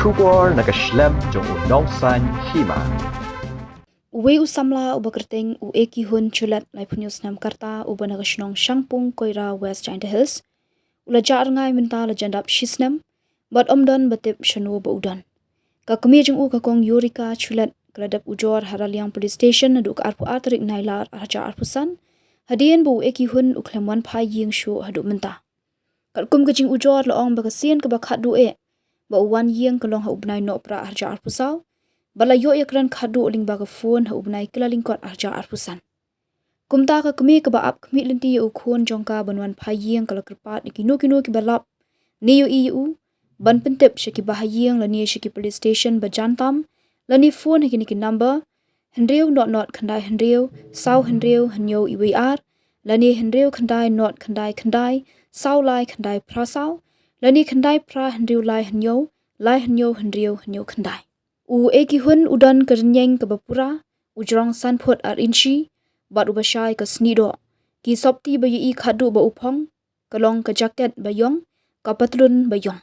Shubor na Khlem jong unong san Hima. Uwe u Samla u Bakerteng u eki hun chulat lai punyos nam karta u banagashnong Shangpung Koira West Giant Hills. Ula jar ngai minta la jandap Shisnem bat omdan batip shanu ba udan. Ka Kmie jong u ka kong Yorika chulat keladap ujor Haraliang Police Station nadu ka arpu artarik nailar arja arpusan. Hadian bu eki hun u Khlem Wanphai Ïing shu hadu minta. Kat kum kajing ujor laong bakasien ka bakhat du ba uwan Ïing kalong ha ubnai no pra arja arpusau. Bala yo yakran khadu ling baga phone ha ubnai kilaling kot arja arpusan. Kumta ka Kmie ka baap Kmih Lynti u khon jongka banwan Wanphai Ïing kala kerpat kino ki balap ni yo iu ban pentip shiki bahaying la ni shiki police station ba jantam la ni phone ha kini ki number hendreu not khandai hendreu sau hendreu hanyo iwr la ni hendreu khandai not khandai sau lai khandai prasau la ni khandai pra hendreu lai hanyo hendreu hanyo khandai u eki hun udan kernyeng ke bapura ujrong sanput ar inchi bat ubashai ka snido ki sopti ba yi khadu ba upong kalong ka jacket ba yong ka patlun ba yong